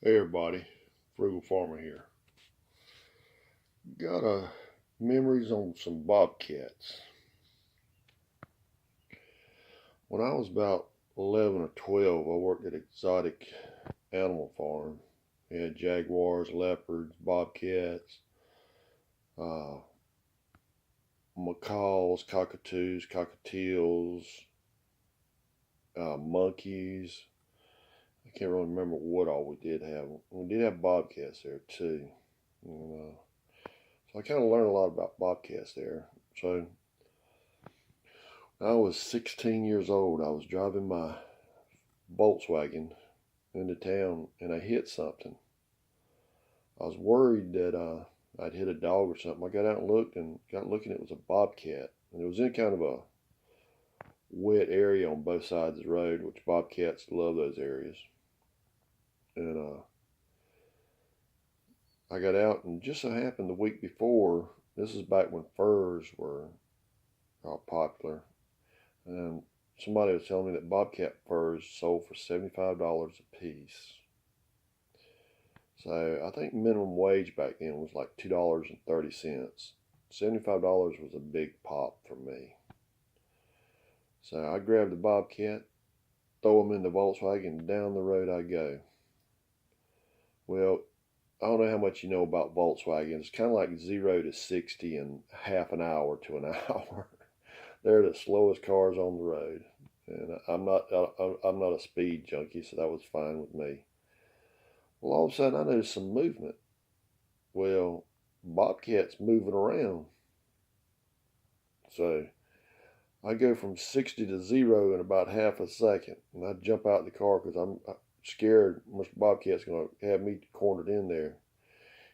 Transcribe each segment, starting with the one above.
Hey everybody, Frugal Farmer here. Got memories on some bobcats. When I was about 11 or 12, I worked at an exotic animal farm. We had jaguars, leopards, bobcats, uh, macaws, cockatoos, cockatiels, monkeys. I can't really remember what all we did have. We did have bobcats there too. And, so I kind of learned a lot about bobcats there. So I was 16 years old. I was driving my Volkswagen into town and I hit something. I was worried that I'd hit a dog or something. I got out and looked and got looking. It was a bobcat. And it was in kind of a wet area on both sides of the road, which bobcats love those areas. And I got out and just so happened the week before, this is back when furs were popular. And somebody was telling me that bobcat furs sold for $75 a piece. So I think minimum wage back then was like $2.30. $75 was a big pop for me. So I grabbed the bobcat, throw him in the Volkswagen, down the road I go. Well, I don't know how much you know about Volkswagens. It's kind of like 0 to 60 in half an hour to an hour. They're the slowest cars on the road, and I'm not a speed junkie, so that was fine with me. Well, all of a sudden I noticed some movement. Well, bobcats moving around, so I go from 60 to 0 in about half a second, and I jump out of the car because I'm scared Mr. Bobcat's going to have me cornered in there.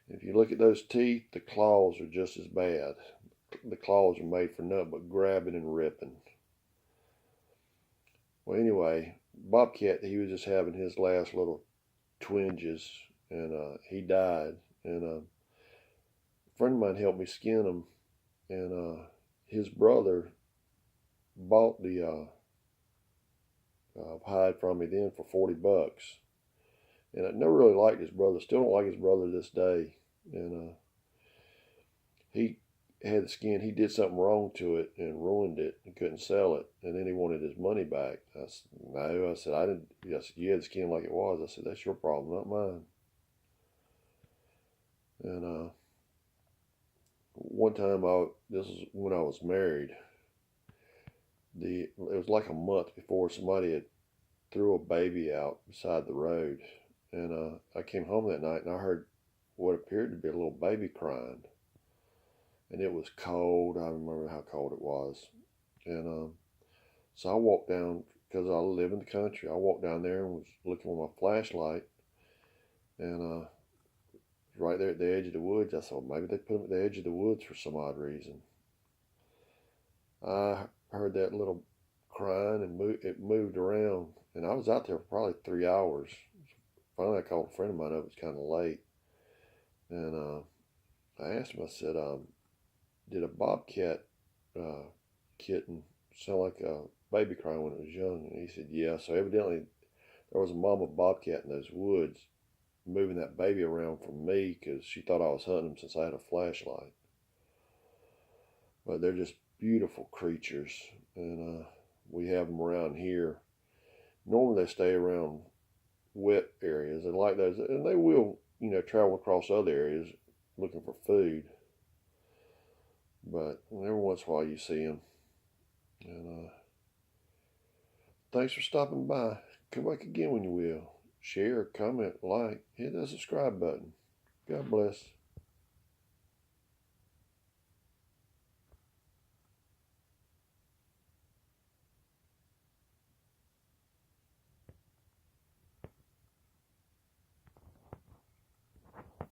If you look at those teeth, the claws are just as bad. The claws are made for nothing but grabbing and ripping. Well, anyway, Bobcat, he was just having his last little twinges, and he died. And a friend of mine helped me skin him, and his brother bought the hide from me then for $40. And I never really liked his brother. Still don't like his brother to this day. And he had the skin. He did something wrong to it and ruined it and couldn't sell it. And then he wanted his money back. I said, no. I said, I didn't. I said, you had the skin like it was. I said, that's your problem, not mine. And one time, this is when I was married. It was like a month before somebody had threw a baby out beside the road. And I came home that night and I heard what appeared to be a little baby crying. And it was cold. I remember how cold it was. And so I walked down, because I live in the country. I walked down there and was looking with my flashlight. And right there at the edge of the woods, I thought maybe they put him at the edge of the woods for some odd reason. I heard that little crying and it moved around. And I was out there for probably 3 hours. Finally, I called a friend of mine up. It was kind of late. And I asked him, I said, did a bobcat kitten sound like a baby crying when it was young? And he said, yeah. So evidently there was a mama bobcat in those woods moving that baby around from me because she thought I was hunting them since I had a flashlight. But they're just beautiful creatures, and we have them around here. Normally they stay around wet areas and like those, and they will, travel across other areas looking for food. But every once in a while you see them. And thanks for stopping by. Come back again when you will. Share, comment, like, hit that subscribe button. God bless.